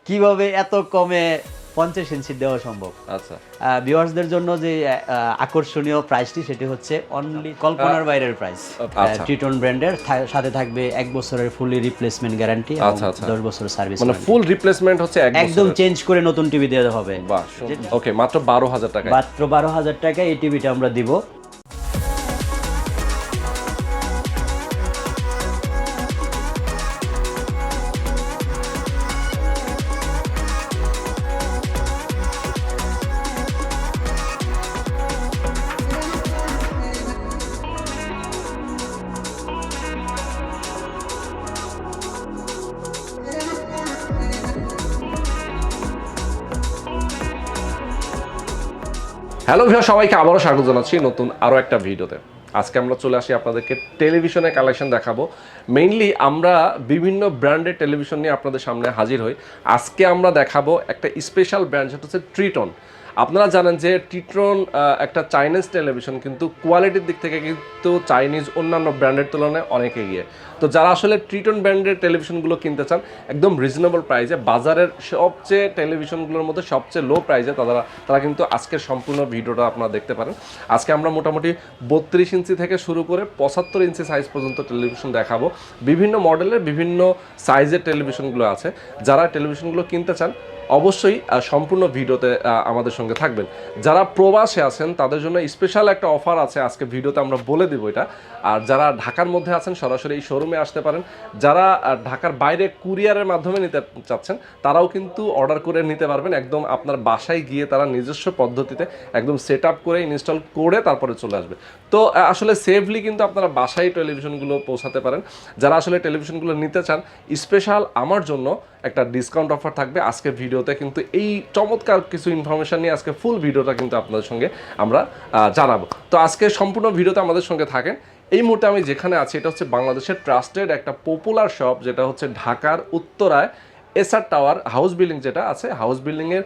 কিভাবে এত কমে 50 ইঞ্চি দেওয়া সম্ভব। আচ্ছা ভিউয়ার্সদের জন্য যে আকর্ষণীয় প্রাইসটি সেটি হচ্ছে অনলি কল্পনার বাইরের প্রাইস। আচ্ছা। ট্রিটন ব্র্যান্ডের সাথে থাকবে 1 বছরের ফুলি রিপ্লেসমেন্ট গ্যারান্টি এবং আচ্ছা, আচ্ছা। 10 বছরের সার্ভিস। মানে ফুল রিপ্লেসমেন্ট হচ্ছে একদম চেঞ্জ করে নতুন টিভি দেওয়া হবে। বাহ, ওকে, মাত্র 12,000 টাকা। মাত্র 12,000 টাকায় এই টিভিটা আমরা দিব। হ্যালো ভিউয়ার, সবাইকে আবারও স্বাগত জানাচ্ছি নতুন আরও একটা ভিডিওতে। আজকে আমরা চলে আসি আপনাদেরকে টেলিভিশনের কালেকশন দেখাবো। মেইনলি আমরা বিভিন্ন ব্র্যান্ডের টেলিভিশন নিয়ে আপনাদের সামনে হাজির হই। আজকে আমরা দেখাবো একটা স্পেশাল ব্র্যান্ড, সেটা হচ্ছে ট্রিটন। আপনারা জানেন যে ট্রিটন একটা চাইনিজ টেলিভিশন, কিন্তু কোয়ালিটির দিক থেকে কিন্তু চাইনিজ অন্যান্য ব্র্যান্ডের তুলনায় অনেক এগিয়ে। তো যারা আসলে ট্রিটন ব্র্যান্ডের টেলিভিশনগুলো কিনতে চান একদম রিজনেবল প্রাইসে, বাজারের সবচেয়ে টেলিভিশনগুলোর মধ্যে সবচেয়ে লো প্রাইসে, তারা কিন্তু আজকের সম্পূর্ণ ভিডিওটা আপনারা দেখতে পারেন। আজকে আমরা মোটামুটি 32 ইঞ্চি থেকে শুরু করে 75 ইঞ্চি সাইজ পর্যন্ত টেলিভিশন দেখাবো। বিভিন্ন মডেলের বিভিন্ন সাইজের টেলিভিশনগুলো আছে। যারা টেলিভিশনগুলো কিনতে চান অবশ্যই সম্পূর্ণ ভিডিওতে আমাদের সঙ্গে থাকবেন। যারা প্রবাসে আছেন তাদের জন্য স্পেশাল একটা অফার আছে, আজকে ভিডিওতে আমরা বলে দিব এটা। আর যারা ঢাকার মধ্যে আছেন সরাসরি এই শোরুমে আসতে পারেন। যারা ঢাকার বাইরে কুরিয়ারের মাধ্যমে নিতে চাচ্ছেন তারাও কিন্তু অর্ডার করে নিতে পারবেন। একদম আপনার বাসায় গিয়ে তারা নিজস্ব পদ্ধতিতে একদম সেট আপ করে ইনস্টল করে তারপরে চলে আসবে। তো আসলে সেফলি কিন্তু আপনারা বাসায় টেলিভিশনগুলো পৌঁছাতে পারেন। যারা আসলে টেলিভিশনগুলো নিতে চান, স্পেশাল আমার জন্য একটা ডিসকাউন্ট অফার থাকবে আজকের ভিডিওতে। কিন্তু এই চমৎকার কিছু ইনফরমেশন নিয়ে আজকে ফুল ভিডিওটা কিন্তু আপনাদের সঙ্গে আমরা জানাবো। তো আজকে সম্পূর্ণ ভিডিওতে আমাদের সঙ্গে থাকেন। এই মুহূর্তে আমি যেখানে আছি এটা হচ্ছে বাংলাদেশের ট্রাস্টেড একটা পপুলার শপ, যেটা হচ্ছে ঢাকার উত্তরায় এসআর টাওয়ার হাউস বিল্ডিং যেটা আছে, হাউস বিল্ডিংয়ের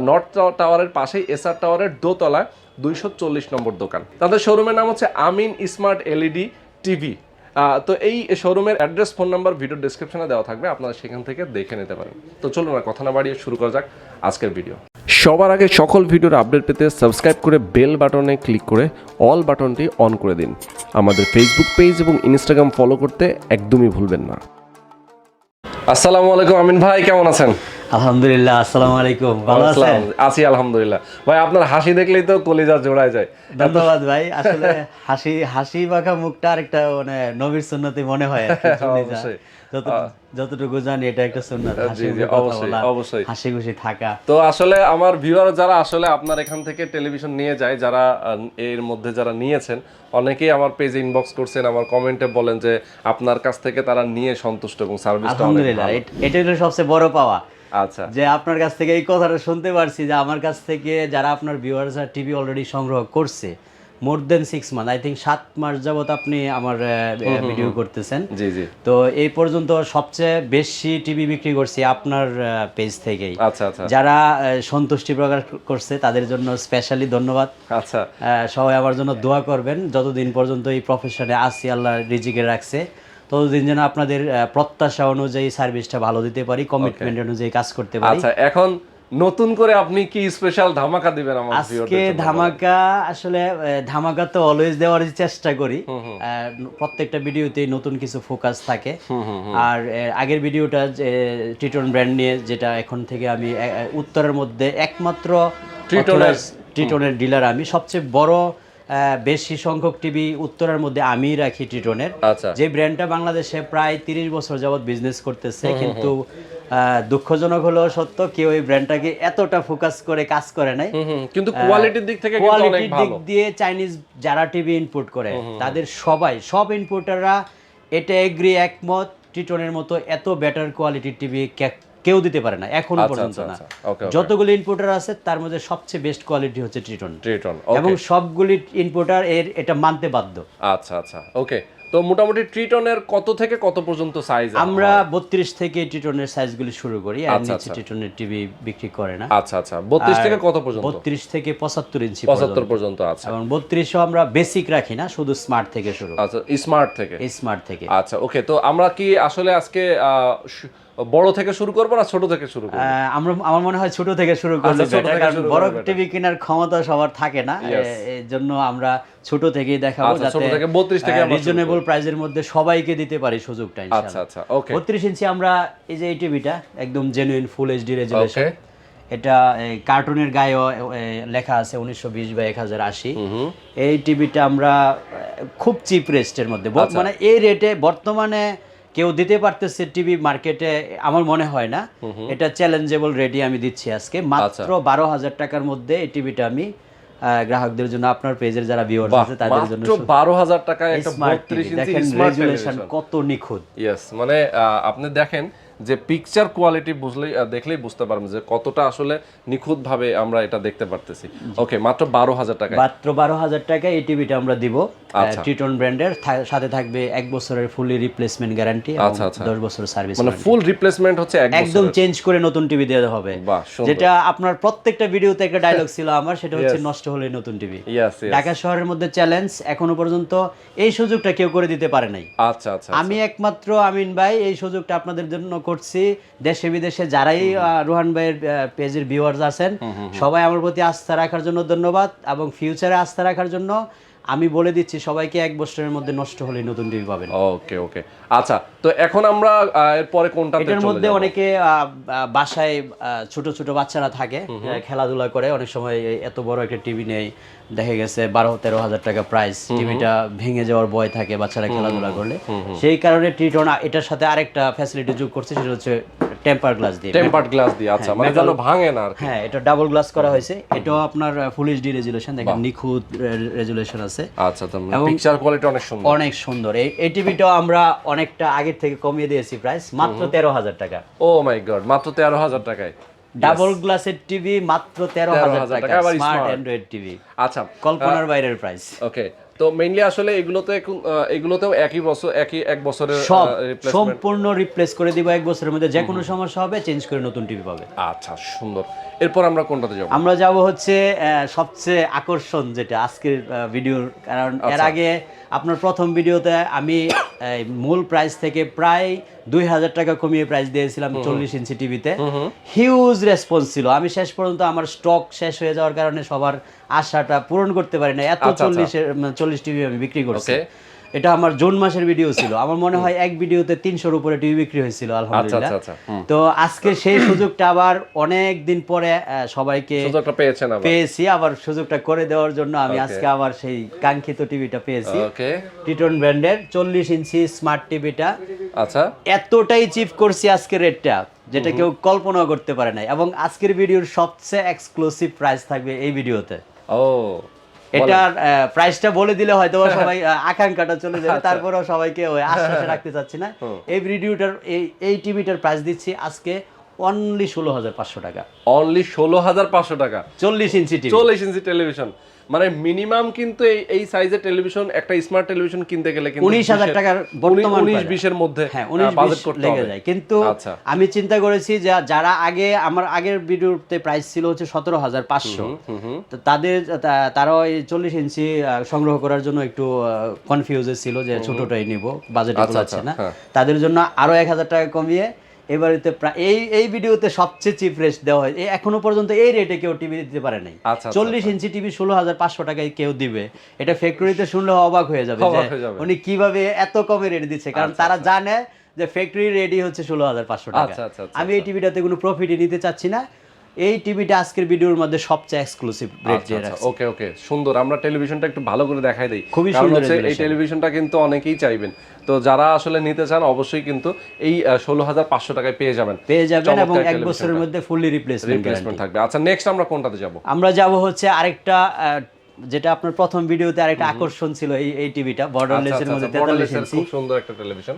নর্থ টাওয়ারের পাশেই এসআর টাওয়ারের দোতলায় 240 নম্বর দোকান। তাদের শোরুমের নাম হচ্ছে আমিন স্মার্ট এলইডি টিভি। তো এই শোরুমের অ্যাড্রেস, ফোন নাম্বার ভিডিও ডেসক্রিপশনে দেওয়া থাকবে, আপনারা সেখান থেকে দেখে নিতে পারেন। তো চলুন না কথা না বাড়িয়ে শুরু করা যাক আজকের ভিডিও। সবার আগে সকল ভিডিওর আপডেট পেতে সাবস্ক্রাইব করে বেল বাটনে ক্লিক করে অল বাটনটি অন করে দিন। আমাদের ফেসবুক পেজ এবং ইনস্টাগ্রাম ফলো করতে একদমই ভুলবেন না। আসসালামু আলাইকুম আমিন ভাই, কেমন আছেন? আলহামদুলিল্লাহ, আসসালামু আলাইকুম। ভালো আছেন? আছি আলহামদুলিল্লাহ। ভাই আপনার হাসি দেখলেই তো কলিজা জোড়ায় যায়। ধন্যবাদ ভাই। আসলে হাসি মাখা মুখটা আরেকটা মানে নবীর সুন্নতি মনে হয় আর কি। যতটুকু জানি এটা একটা সুন্নাত, অবশ্যই হাসি খুশি থাকা। তো আসলে আমার ভিউয়ার যারা আসলে আপনার এখান থেকে টেলিভিশন নিয়ে যায়, যারা এর মধ্যে যারা নিয়েছেন, অনেকেই আমার পেজে ইনবক্স করছেন, আমার কমেন্টে বলেন যে আপনার কাছ থেকে তারা নিয়ে সন্তুষ্ট এবং সার্ভিসটা আলহামদুলিল্লাহ, এটা হলো সবচেয়ে বড় পাওয়া। আচ্ছা, যে আপনার কাছ থেকে এই কথাটা শুনতে পারছি যে আমার কাছ থেকে যারা আপনার ভিউয়ার্সরা টিভি অলরেডি সংগ্রহ করছে মোর দেন 6 মান্থ, আই থিঙ্ক 7 মাস যাবত আপনি আমার ভিডিও করতেছেন। জি জি। তো এই পর্যন্ত সবচেয়ে বেশি টিভি বিক্রি করছি আপনার পেজ থেকেই। আচ্ছা আচ্ছা। যারা সন্তুষ্টি প্রকাশ করছে তাদের জন্য স্পেশালি ধন্যবাদ। আচ্ছা, সবাই আমার জন্য দোয়া করবেন। যতদিন পর্যন্ত এই প্রফেশনে আছি, আল্লাহ রিজিকে রাখছে, ততদিন যেন আপনাদের প্রত্যাশা অনুযায়ী সার্ভিসটা ভালো দিতে পারি, কমিটমেন্ট অনুযায়ী কাজ করতে পারি। আচ্ছা, এখন নতুন করে আপনি কি স্পেশাল ধামাকা দিবেন আমার ভিউয়ারদের জন্য? আজকে ধামাকা, আসলে ধামাকা তো অলওয়েজ দেওয়ার চেষ্টা করি। প্রত্যেকটা ভিডিওতেই নতুন কিছু ফোকাস থাকে। আর আগের ভিডিওটা ট্রিটন ব্র্যান্ড নিয়ে, যেটা এখন থেকে আমি উত্তরের মধ্যে একমাত্র ট্রিটনের ডিলার। আমি সবচেয়ে বড় বেশি সংখ্যক টিভি উত্তরের মধ্যে আমি রাখি ট্রিটনের। যে ব্র্যান্ডটা বাংলাদেশে প্রায় 30 বছর যাবত বিজনেস করতেছে, কিন্তু দুঃখজনক হলো সত্য, কেউ এই ব্র্যান্ডটাকে এতটা ফোকাস করে কাজ করে নাই। কিন্তু কোয়ালিটির দিক থেকে কিন্তু অনেক ভালো। দিক দিয়ে চাইনিজ যারা টিভি ইনপুট করে তাদের সব ইনপুটাররা এটা এগ্রি, একমত, ট্রিটনের মতো এত বেটার কোয়ালিটির টিভি কেউ দিতে পারে না এখনো পর্যন্ত না। যতগুলি ইনপুটার আছে তার মধ্যে সবচেয়ে বেস্ট কোয়ালিটি হচ্ছে ট্রিটন, এবং সবগুলি ইনপুটার এটা মানতে বাধ্য। আচ্ছা আচ্ছা, ওকে। তো মোটামুটি ট্রিটনের কত থেকে কত পর্যন্ত সাইজ? আমরা 32 থেকে ট্রিটনের সাইজগুলি শুরু করি, আর নিচে ট্রিটনের টিভি বিক্রি করে না। আচ্ছা আচ্ছা, 32 থেকে কত পর্যন্ত? 32 থেকে 75 ইঞ্চি 75 পর্যন্ত আছে। এবং 32ও আমরা বেসিক রাখি না, শুধু স্মার্ট থেকে শুরু। আচ্ছা, স্মার্ট থেকে। স্মার্ট থেকে। আচ্ছা, ওকে। তো আমরা কি আসলে আজকে বড় থেকে শুরু করবো না ছোট থেকে শুরু করবো? আমার মনে হয় ছোট থেকে শুরু করলে ছোট থেকে কারণ শুরু বড় করা better। টিভি কেনার ক্ষমতা সবার থাকে না, এর জন্য আমরা ছোট থেকেই দেখাবো আচ্ছা, যাতে ছোট থেকে 32 থেকে আমরা শুরু রিজনেবল প্রাইসের মধ্যে সবাইকে দিতে পারি সুযোগটা আচ্ছা ইনশাআল্লাহ। আচ্ছা, ওকে 32 ইঞ্চি আমরা এই যে এই টিভিটা একদম জেনুইন ফুল এইচডি রেজুলেশন, ওকে। এটা কার্টুনের গায়েও লেখা আছে 1920/1080। এই টিভিটা আমরা খুব চিপ রেস্টের মধ্যে মানে এই রেটে বর্তমানে কেউ দিতে পারতেছে টিভি মার্কেটে আমার মনে হয় না। এটা চ্যালেঞ্জেবল রেডি আমি দিচ্ছি আজকে মাত্র 12,000 টাকার মধ্যে। এই টিভিটা আমি গ্রাহকদের জন্য, আপনার পেজের যারা ভিউয়ার্স আছে তাদের জন্য মাত্র 12,000 টাকায় একটা স্মার্ট 32 ইঞ্চি দেখেন স্মার্ট রেজুলেশন টেলিভিশন। কত নিখুঁত। ইয়েস, মানে আপনি দেখেন যে পিকচার কোয়ালিটি দেখলেই বুঝতে পারবেন যে কতটা আসলে নিখুঁত ভাবে আমরা এটা দেখতে পারতেছি। ওকে, মাত্র 12,000 টাকা, মাত্র 12,000 টাকায় এই টিভিটা আমরা দিব। ট্রিটন ব্র্যান্ডের সাথে থাকবে 1 বছরের ফুলি রিপ্লেসমেন্ট গ্যারান্টি এবং 10 বছর সার্ভিস। মানে ফুল রিপ্লেসমেন্ট হচ্ছে একদম চেঞ্জ করে নতুন টিভি দেওয়া হবে। যেটা আপনার প্রত্যেকটা ভিডিওতে একটা ডায়লগ ছিল আমার, সেটা হচ্ছে নষ্ট হলে নতুন টিভি। ঢাকা শহরের মধ্যে চ্যালেঞ্জ, এখনো পর্যন্ত এই সুযোগটা কেউ করে দিতে পারে নাই। আচ্ছা আচ্ছা, আমি একমাত্র আমিন ভাই এই সুযোগটা আপনাদের জন্য করছি। দেশে বিদেশে যারাই রোহান ভাইয়ের পেজের ভিউয়ার্স আছেন সবাই আমার প্রতি আস্থা রাখার জন্য ধন্যবাদ, এবং ফিউচারে আস্থা রাখার জন্য আমি বলে দিচ্ছি সবাইকে 1 বছরের মধ্যে নষ্ট হলে নতুন টিভি পাবেন। ওকে ওকে, আচ্ছা তো এখন আমরা এরপরে কোনটাতে চলে যাব? এটার মধ্যে অনেকে বাসায় ছোট ছোট বাচ্চারা থাকে, খেলাধুলা করে, অনেক সময় এত বড় একটা টিভি নেই, দেখা গেছে 12-13 হাজার টাকা প্রাইস, টিভিটা ভেঙে যাওয়ার ভয় থাকে বাচ্চারা খেলাধুলা করলে। সেই কারণে ট্রিটন এটার সাথে আরেকটা ফ্যাসিলিটি যোগ করছে, সেটা হচ্ছে টেম্পার গ্লাস দিয়ে। টেম্পারড গ্লাস দিয়ে, আচ্ছা, মানে যেন ভাঙে না আর কি। হ্যাঁ, এটা ডাবল গ্লাস করা হয়েছে। এটাও আপনার ফুল এইচডি রেজুলেশন, দেখেন নিখুঁত রেজুলেশন আছে। আচ্ছা, তো পিকচার কোয়ালিটি অনেক সুন্দর, অনেক সুন্দর। এই টিভিটাও আমরা অনেকটা আগে থেকে কমিয়ে দিয়েছি প্রাইস, মাত্র 13,000 টাকা। ও মাই গড, মাত্র 13,000 টাকায় ডাবল গ্লাসের টিভি মাত্র 13,000 টাকা, স্মার্ট অ্যান্ড্রয়েড টিভি। আচ্ছা, কল্পনার বাইরের প্রাইস। ওকে, তো মেইনলি আসলে এগুলোতেও একই বছর, এক বছরের সব রিপ্লেসমেন্ট, সম্পূর্ণ রিপ্লেস করে দিব 1 বছরের মধ্যে। যে কোনো সমস্যা হবে চেঞ্জ করে নতুন টিভি পাবে। আচ্ছা, সুন্দর। এরপর আমরা কোনটাতে যাব? আমরা যাব হচ্ছে সবচেয়ে আকর্ষণ যেটা আজকের ভিডিওর, কারণ এর আগে আপনার প্রথম ভিডিওতে আমি মূল প্রাইস থেকে প্রায় 2,000 টাকা কমিয়ে প্রাইস দিয়েছিলাম 40 ইঞ্চি টিভিতে। হিউজ রেসপন্স ছিল। আমি শেষ পর্যন্ত আমার স্টক শেষ হয়ে যাওয়ার কারণে সবার আশাটা পূরণ করতে পারি না। এত 40 টিভি আমি বিক্রি করছি। এটা আমার জুন মাসের ভিডিও ছিল। আমার মনে হয় এক ভিডিওতে 300-র উপরে টিভি বিক্রি হয়েছিল আলহামদুলিল্লাহ। তো আজকে সেই সুযোগটা আবার অনেক দিন পরে সবাইকে পেয়েছি, আবার সুযোগটা করে দেওয়ার জন্য আমি আজকে আবার সেই কাঙ্ক্ষিত টিভিটা পেয়েছি। ট্রিটন ব্র্যান্ডের 40 ইঞ্চি স্মার্ট টিভিটা। আচ্ছা, এতটাই চিপ করছি আজকে রেটটা, যেটা কেউ কল্পনা করতে পারে নাই, এবং আজকের ভিডিওর সবচেয়ে এক্সক্লুসিভ প্রাইস থাকবে এই ভিডিওতে। এটার প্রাইসটা বলে দিলে হয়তো সবাই আকাঙ্ক্ষাটা চলে যাবে, তারপরেও সবাইকে ওই আশ্বাসে রাখতে চাচ্ছি না। এই ভিডিওটার এই টিভিটার প্রাইস দিচ্ছি আজকে অনলি 16,500 টাকা। অনলি 16,500 টাকা 40 ইঞ্চি টিভি, 40 ইঞ্চি টেলিভিশন। মানে মিনিমাম কিন্তু এই সাইজের টেলিভিশন, একটা স্মার্ট টেলিভিশন কিনতে গেলে কিন্তু 19,000 টাকার বর্তমান 19-20 এর মধ্যে বাজেট করতে লেগে যায়। কিন্তু আমি চিন্তা করেছি যে যারা আমার আগের ভিডিওতে প্রাইস ছিল হচ্ছে 17,500, তো তারাও এই 40 ইঞ্চি সংগ্রহ করার জন্য একটু কনফিউজে ছিল যে ছোটটাই নিব, বাজেট আছে না, তাদের জন্য আরো 1,000 টাকা কমিয়ে এবারেতে এই ভিডিওতে সবচেয়ে চিপ রেট দেওয়া হয়। এখনো পর্যন্ত এই রেটে কেউ টিভি দিতে পারে নাই। 40 ইঞ্চি টিভি 16,500 টাকায় কেউ দিবে, এটা ফ্যাক্টরিতে শুনলে অবাক হয়ে যাবে যে উনি কিভাবে এত কমে রেট দিচ্ছে, কারণ তারা জানে যে ফ্যাক্টরি রেডি হচ্ছে 16,500 টাকা। আমি এই টিভিটাতে কোনো প্রফিটই নিতে চাচ্ছি না। এই টিভিটা আজকের ভিডিওর মধ্যে সবচেয়ে এক্সক্লুসিভ রেট দিয়ে রাখছি। ওকে ওকে, সুন্দর। আমরা টেলিভিশনটা একটু ভালো করে দেখাই দেই, খুবই সুন্দর। এই টেলিভিশনটা কিন্তু অনেকেই চাইবেন, তো যারা আসলে নিতে চান অবশ্যই কিন্তু এই 16,500 টাকায় পেয়ে যাবেন এবং 1 বছরের মধ্যে ফুললি রিপ্লেসমেন্ট থাকবে। আচ্ছা, নেক্সট আমরা কোনটাতে যাব? আমরা যাব হচ্ছে আরেকটা, যেটা আপনার প্রথম ভিডিওতে আরেকটা আকর্ষণ ছিল, এই টিভিটা বর্ডারলেসের মধ্যে 43 ইঞ্চি, খুব সুন্দর একটা টেলিভিশন,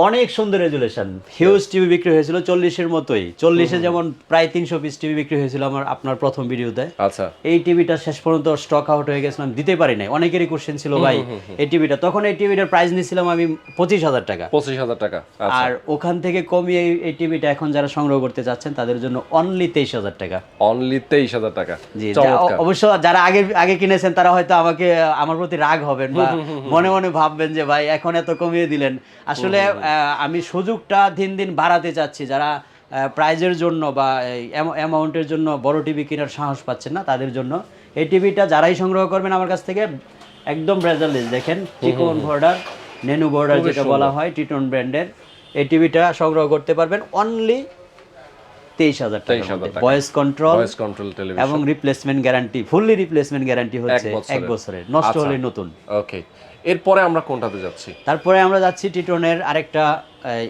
অনেক সুন্দর রেজুলেশন। হিউজ টিভি বিক্রি হয়েছিল 40-এর মতোই। 40-এ যেমন প্রায় 300 পিস টিভি বিক্রি হয়েছিল আপনার প্রথম ভিডিওতে। আচ্ছা, এই টিভিটা শেষ পর্যন্ত স্টক আউট হয়ে গেছিলাম, দিতে পারি নাই। অনেকেরই কোশ্চেন ছিল ভাই এই টিভিটা, তখন এই টিভিটার প্রাইস নিয়েছিলাম আমি 25,000 টাকা। 25,000 টাকা। আর ওখান থেকে কমিয়ে এই টিভিটা এখন যারা সংগ্রহ করতে চাচ্ছেন তাদের জন্য অনলি 23,000 টাকা। অনলি 23,000 টাকা। জি, অবশ্য যারা আগে কিনেছেন তারা হয়তো আমার প্রতি রাগ হবেন বা মনে মনে ভাববেন যে ভাই এখন এত কমিয়ে দিলেন। আসলে আমি সুযোগটা দিন দিন বাড়াতে চাচ্ছি, যারা প্রাইজের জন্য বা অ্যামাউন্টের জন্য বড় টিভি কেনার সাহস পাচ্ছেন না তাদের জন্য এই টিভিটা যারাই সংগ্রহ করবেন আমার কাছ থেকে একদম ব্রেজারলেস, দেখেন চিকন বর্ডার, নেনু বর্ডার যেটা বলা হয় টিটন ব্র্যান্ডের, এই টিভিটা সংগ্রহ করতে পারবেন অনলি 23,000 টাকা, ভয়েস কন্ট্রোল টেলিভিশন এবং replacement guarantee, fully replacement guarantee হচ্ছে 1 বছরের, নষ্ট হলে নতুন। ওকে, এরপরে আমরা কোনটাতে যাচ্ছি? তারপরে আমরা যাচ্ছি টিটনের আরেকটা,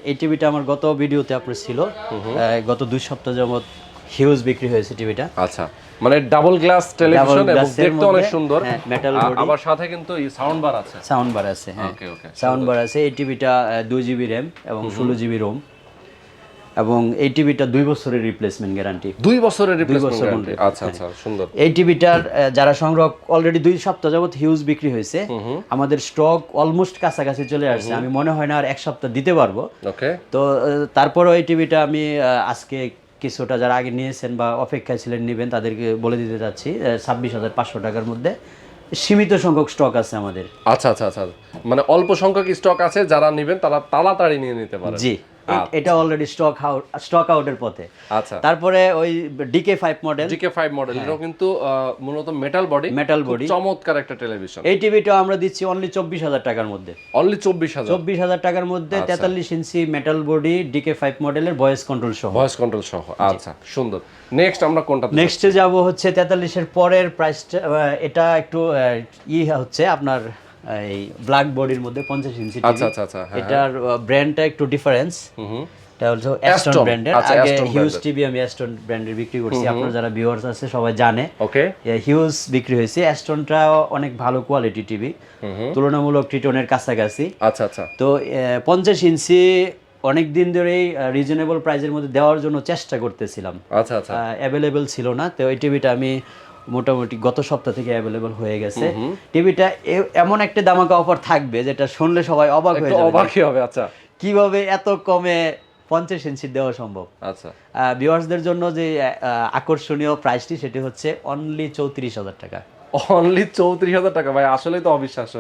এই টিভিটা আমার গত ভিডিওতে আপনার ছিল, গত 2 সপ্তাহ যাবত হিউজ বিক্রি হয়েছে টিভিটা। আচ্ছা, মানে ডাবল গ্লাস টেলিভিশন এবং দেখতে অনেক সুন্দর, মেটাল বডি, আবার সাথে কিন্তু এই সাউন্ড বার আছে। সাউন্ড বার আছে, হ্যাঁ সাউন্ড বার আছে। এই টিভিটা 2 জিবি র্যাম এবং 16 জিবি রোম, এবং এই টিভিটা 2 বছরের রিপ্লেসমেন্ট গ্যারান্টি। 2 বছরের রিপ্লেসমেন্ট গ্যারান্টি, আচ্ছা আচ্ছা, সুন্দর। এই টিভিটার যারা সংগ্রহ অলরেডি 2 সপ্তাহ যাবত হিউজ বিক্রি হয়েছে, আমাদের স্টক অলমোস্ট কাছাকাছি চলে আসছে, আমি মনে হয় না আর 1 সপ্তাহ দিতে পারবো। ওকে, তো তারপরও এই টিভিটা আমি আজকে কিছুটা যারা আগে নিয়েছেন বা অপেক্ষায় ছিলেন নেবেন তাদেরকে বলে দিতে চাচ্ছি 26,500 টাকার মধ্যে সীমিত সংখ্যক স্টক আছে আমাদের। আচ্ছা আচ্ছা আচ্ছা, মানে অল্প সংখ্যক স্টক আছে, যারা নেবেন তারা তাড়াতাড়ি নিয়ে নিতে পারেন। জি, এটা অলরেডি স্টক আউটের পথে। আচ্ছা, তারপরে ওই DK5 মডেল, এটাও কিন্তু মূলত মেটাল বডি, চমৎকার একটা টেলিভিশন। এই টিভিটা আমরা দিচ্ছি অনলি 24,000 টাকার মধ্যে, অনলি 24,000 টাকার মধ্যে 43 ইঞ্চি মেটাল বডি DK5 মডেলের ভয়েস কন্ট্রোল সহ। আচ্ছা, সুন্দর। নেক্সট আমরা কোনটা? নেক্সটে যাব হচ্ছে 43 এর পরের প্রাইসটা, এটা একটু হচ্ছে আপনার এই ব্ল্যাক বডির মধ্যে 50 ইঞ্চি টিভি। আচ্ছা আচ্ছা আচ্ছা, এটার ব্র্যান্ডটা একটু ডিফারেন্স, এটা হচ্ছে অ্যাস্টন ব্র্যান্ডের। আগে হিউজ টিভি আমি অ্যাস্টন ব্র্যান্ডের বিক্রি করছি, আপনারা যারা ভিউয়ার্স আছে সবাই জানে। ওকে, হিউজ বিক্রি হয়েছে। অ্যাস্টনটা অনেক ভালো কোয়ালিটি টিভি, তুলনামূলক টিটনের কাছাকাছি। আচ্ছা আচ্ছা, তো 50 ইঞ্চি অনেক দিন ধরেই রিজনেবল প্রাইসের মধ্যে দেওয়ার জন্য চেষ্টা করতেছিলাম। আচ্ছা আচ্ছা, অ্যাভেলেবল ছিল না, তো এই টিভিটা আমি মোটামুটি গত সপ্তাহ থেকে অ্যাভেলেবল হয়ে গেছে। টিভিটা এমন একটা দামাকা অফার থাকবে যেটা শুনলে সবাই অবাক হয়ে যাবে। আচ্ছা, কিভাবে এত কমে 50 ইঞ্চি দেওয়া সম্ভব? আচ্ছা, ভিউয়ার্সদের জন্য যে আকর্ষণীয় প্রাইসটি সেটি হচ্ছে অনলি 34,000 টাকা। অনলি 34,000 টাকা, ভাই আসলেই তো অবিশ্বাস্য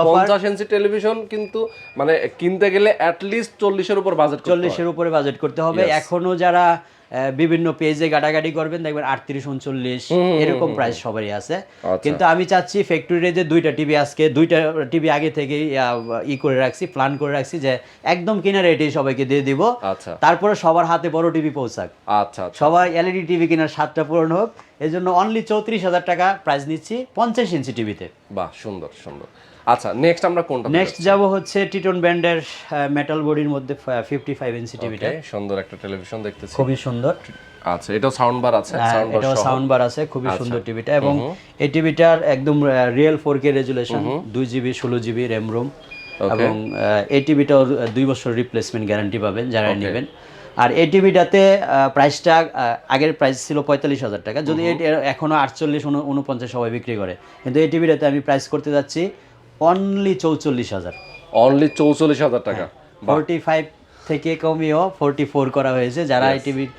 অফার। 50 ইঞ্চি টেলিভিশন কিন্তু মানে কিনতে গেলে অ্যাট লিস্ট 40 এর উপর বাজেট করতে হবে। এখনো যারা বিভিন্ন পেজে গাটাগাটি করবেন দেখবেন 38, 39 এরকম প্রাইস সবারই আছে। কিন্তু আমি চাচ্ছি ফ্যাক্টরিতে যে 2টা টিভি, আজকে 2টা টিভি আগে থেকে করে রাখছি, প্ল্যান করে রাখছি যে একদম কিনা রেটে সবাইকে দিয়ে দিব। তারপরে সবার হাতে বড় টিভি পৌঁছাক, সবার এলইডি টিভি কেনার 7টা পূরণ হোক। এই জন্য অনলি 34,000 টাকা প্রাইস নিচ্ছি 50 ইঞ্চি টিভিতে। বাহ, সুন্দর সুন্দর। আচ্ছা, নেক্সট আমরা কোনটা? নেক্সট যাব হচ্ছে টিটন ব্র্যান্ডের মেটাল বডির মধ্যে 55 ইঞ্চি টিভিটা। সুন্দর একটা টেলিভিশন দেখতেছি, খুবই সুন্দর। আচ্ছা, এটাও সাউন্ড বার আছে, সাউন্ড বার আছে, খুবই সুন্দর টিভিটা। এবং এই টিভিটার একদম real 4K resolution, 2 GB 16 GB RAM ROM, এবং এই টিভিটাও 2 বছর রিপ্লেসমেন্ট গ্যারান্টি পাবেন যারা নেবেন। আর এই টিভিটাতে প্রাইসটা আগের প্রাইস ছিল 45,000 টাকা, যদি এখনো 48, 49 সবাই বিক্রি করে, কিন্তু এই টিভিটাতে আমি প্রাইস করতে যাচ্ছি অনলি 44,000। অনলি 44,000 টাকা। 45 থেকে কমিয়েও 44 করা হয়েছে যারা এই টিভির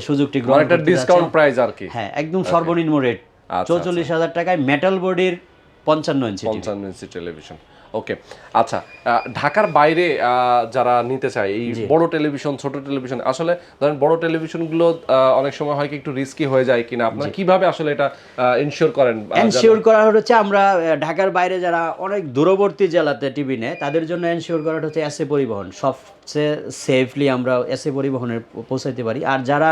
সুযোগটি গ্রহণ করতে যাচ্ছে। ডিসকাউন্ট প্রাইস আর কি, হ্যাঁ একদম সর্বনিম্ন রেট 44,000 টাকায় মেটাল বডির 55 ইঞ্চি টেলিভিশন। ওকে, আচ্ছা, ঢাকার বাইরে যারা নিতে চায় এই বড় টেলিভিশন, ছোট টেলিভিশন, আসলে ধরেন বড় টেলিভিশনগুলো অনেক সময় হয় কি একটু রিস্কি হয়ে যায় কিনা, আপনারা কিভাবে আসলে এটা ইনশিওর করেন? এনশিওর করা হচ্ছে আমরা ঢাকার বাইরে যারা অনেক দূরবর্তী জেলাতে টিভি নেয় তাদের জন্য এনশিওর করা হচ্ছে এসএ পরিবহন, সবচেয়ে সেফলি আমরা এসএ পরিবহনের পৌঁছাইতে পারি। আর যারা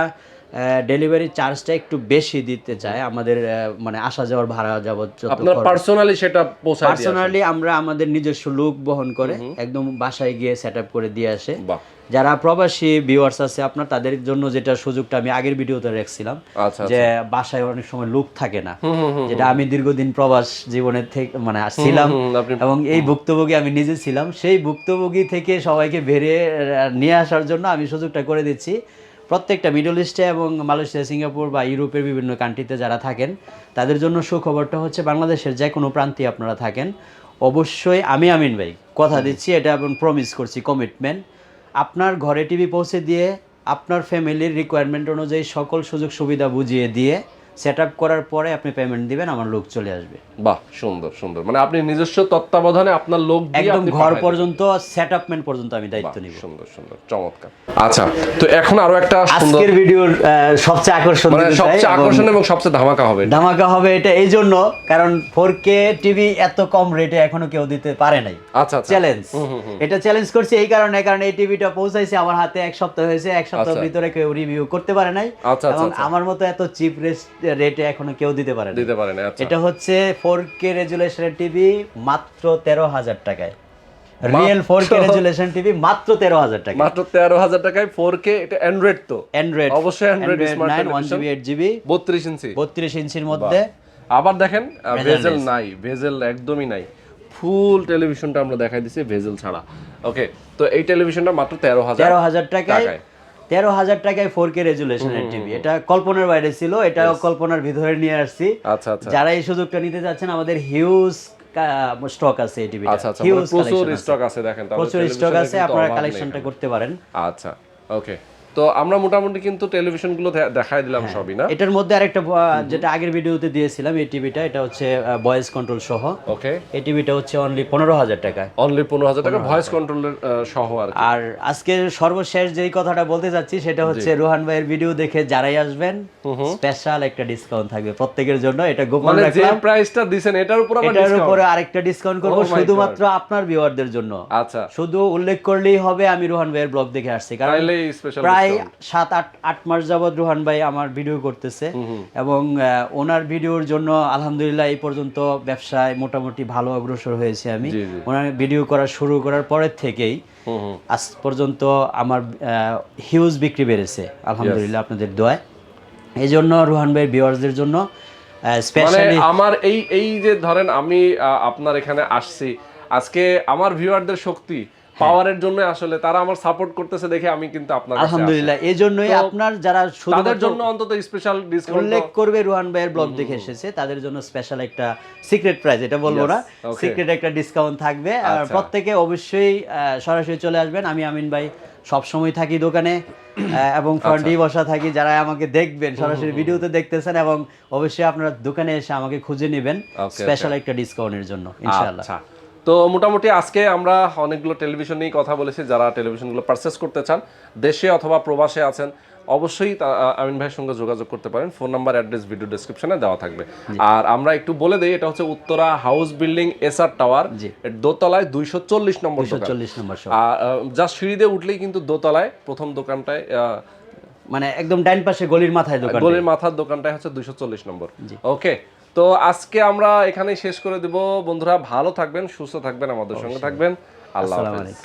ডেলিভারি চার্জটা একটু বেশি দিতে চায়, আমাদের মানে আসা যাওয়ার ভাড়া যাবত আপনার পার্সোনালি সেটা পৌঁছায়, পার্সোনালি আমরা আমাদের নিজস্ব লোক বহন করে একদম বাসায় গিয়ে সেটআপ করে দিয়ে আসে। যারা প্রবাসী ভিউয়ার্স আছে আপনার, তাদের জন্য যেটা সুযোগটা আমি আগের ভিডিওতে রাখছিলাম যে বাসায় অনেক সময় লোক থাকে না, যেটা আমি দীর্ঘদিন প্রবাস জীবনের থেকে মানে ছিলাম এবং এই ভুক্তভোগী আমি নিজে ছিলাম, সেই ভুক্তভোগী থেকে সবাইকে বেরিয়ে নিয়ে আসার জন্য আমি সুযোগটা করে দিচ্ছি। প্রত্যেকটা মিডল ইস্টে এবং মালয়েশিয়া, সিঙ্গাপুর বা ইউরোপের বিভিন্ন কান্ট্রিতে যারা থাকেন তাদের জন্য সুখবরটা হচ্ছে বাংলাদেশের যে কোনো প্রান্তে আপনারা থাকেন, অবশ্যই আমি আমিন ভাই কথা দিচ্ছি, এটা প্রমিস করছি, কমিটমেন্ট, আপনার ঘরে টিভি পৌঁছে দিয়ে আপনার ফ্যামিলির রিকোয়ারমেন্ট অনুযায়ী সকল সুযোগ সুবিধা বুঝিয়ে দিয়ে সেটআপ করার পরে আপনি পেমেন্ট দিবেন, আমার লোক চলে আসবে। বাহ, সুন্দর সুন্দর, মানে আপনি নিজস্ব তত্ত্বাবধানে আপনার লোক দিয়ে একদম আপনি ঘর পাঠাই পর্যন্ত সেটআপমেন্ট পর্যন্ত আমি দায়িত্ব দিবেন। নিব। সুন্দর সুন্দর, চমৎকার। আচ্ছা, তো এখন আরো একটা সুন্দর, আজকের ভিডিওর সবচেয়ে আকর্ষণ মানে সবচেয়ে আকর্ষণ এবং সবচেয়ে ধামাকা হবে ধামাকা হবে এটা এই জন্য কারণ 4K টিভি এত কম রেটে এখনো কেউ দিতে পারে নাই। আচ্ছা আচ্ছা, চ্যালেঞ্জ, এটা চ্যালেঞ্জ করছি এই কারণে, কারণ এই টিভিটা পৌঁছাইছে আমার হাতে 1 সপ্তাহ হয়েছে, 1 সপ্তাহের ভিতরে কেউ রিভিউ করতে পারে নাই, এবং আমার মতো এত চিপ রেটে এখনো কেউ দিতে পারে না। এটা হচ্ছে 4K রেজুলেশনের টিভি মাত্র 13,000 টাকায়, রিয়েল 4K রেজুলেশন টিভি মাত্র 13,000 টাকা, মাত্র 13,000 টাকায় 4K। এটা অ্যান্ড্রয়েড, তো অ্যান্ড্রয়েড, অবশ্যই Android smart television, 1GB 8GB 32 ইঞ্চির মধ্যে। আবার দেখেন ভেজেল নাই, ভেজেল একদমই নাই, ফুল টেলিভিশনটা আমরা দেখাই দিছি ভেজেল ছাড়া। ওকে, তো এই টেলিভিশনটা মাত্র 13,000 টাকায় 13,000 টাকায় 4K রেজুলেশনের টিভি। এটা কল্পনার বাইরে ছিল, এটা কল্পনার ভিতরে নিয়ে আসছি। আচ্ছা আচ্ছা, যারা এই সুযোগটা নিতে যাচ্ছেন, আমাদের হিউজ স্টক আছে এই টিভিটা। আচ্ছা আচ্ছা, প্রচুর স্টক আছে, দেখেন প্রচুর স্টক আছে, আপনারা কালেকশনটা করতে পারেন। আচ্ছা, ওকে, তো আমরা মোটামুটি কিন্তু টেলিভিশনগুলো দেখাই দিলাম সবই না। এটার মধ্যে আরেকটা যেটা আগের ভিডিওতে দিয়েছিলাম, এই টিভিটা, এটা হচ্ছে ভয়েস কন্ট্রোল সহ। ওকে, এই টিভিটা হচ্ছে অনলি 15,000 টাকায়, অনলি 15,000 টাকা ভয়েস কন্ট্রোলের সহ। আর আজকের সর্বশেষ যেই কথাটা বলতে যাচ্ছি সেটা হচ্ছে রোহান ভাইয়ের ভিডিও দেখে যারাই আসবেন স্পেশাল একটা ডিসকাউন্ট থাকবে প্রত্যেকের জন্য। এটা গোপন রাখলাম, যে প্রাইসটা দিবেন এটার উপর আবার এটার উপরে আরেকটা ডিসকাউন্ট করব শুধুমাত্র আপনার ভিউয়ারদের জন্য। আচ্ছা, শুধু উল্লেখ করলেই হবে আমি রোহান ভাইয়ের ব্লগ দেখে আসছি, কারণ প্রায় 7-8 মাস যাবত রোহান ভাই আমার ভিডিও করতেছে, এবং ওনার ভিডিওর জন্য আলহামদুলিল্লাহ এই পর্যন্ত ব্যবসায় মোটামুটি ভালো অগ্রসর হয়েছে আমি। ওনার ভিডিও করা শুরু করার পরের থেকেই আজ পর্যন্ত আমার হিউজ বিক্রি বেড়েছে আলহামদুলিল্লাহ আপনাদের দোয়ায়। এই জন্য রোহান ভাইয়ের ভিউয়ার্সদের জন্য স্পেশালি আমার এই যে ধরেন আমি আপনার এখানে আসছি আজকে, আমার ভিউয়ারদের শক্তি পাওয়ারের জন্য আসলে তারা আমার সাপোর্ট করতেছে দেখে আমি কিন্তু আপনার কাছে আলহামদুলিল্লাহ। এই জন্যই আপনার যারা তাদের জন্য অন্তত স্পেশাল ডিসকাউন্ট উল্লেখ করবে রোহান ভাইয়ের ব্লগ দেখে এসেছে, তাদের জন্য স্পেশাল একটা সিক্রেট প্রাইস, এটা বলবো না, সিক্রেট একটা ডিসকাউন্ট থাকবে। আর প্রত্যেকে অবশ্যই সরাসরি চলে আসবেন। আমি আমিন ভাই সব সময় থাকি দোকানে এবং ফ্রন্টেই বসা থাকি। যারা আমাকে দেখবেন, সরাসরি ভিডিওতে দেখতেছেন, এবং অবশ্যই আপনারা দোকানে এসে আমাকে খুঁজে নেবেন স্পেশাল একটা ডিসকাউন্টের জন্য ইনশাআল্লাহ। তো মোটামুটি আজকে আমরা অনেকগুলো টেলিভিশন নিয়ে কথা বলেছি। যারা টেলিভিশনগুলো পারচেস করতে চান, দেশে অথবা প্রবাসে আছেন, অবশ্যই আমিন ভাইয়ের সঙ্গে যোগাযোগ করতে পারেন। ফোন নাম্বার, অ্যাড্রেস ভিডিও ডেসক্রিপশনে দেওয়া থাকবে। আর আমরা একটু বলে দেই, এটা হচ্ছে Uttara house building SR tower, দোতলায় 240 নম্বর, 240 নম্বর। জাস্ট সিঁড়ি দিয়ে উঠলেই কিন্তু দোতলায় প্রথম দোকানটায়, মানে একদম ডান পাশে গলির মাথায় দোকান, গলির মাথার দোকানটাই হচ্ছে 240 নম্বর। ওকে, তো আজকে আমরা এখানেই শেষ করে দেব বন্ধুরা। ভালো থাকবেন, সুস্থ থাকবেন, আমাদের সঙ্গে থাকবেন। আল্লাহ হাফেজ।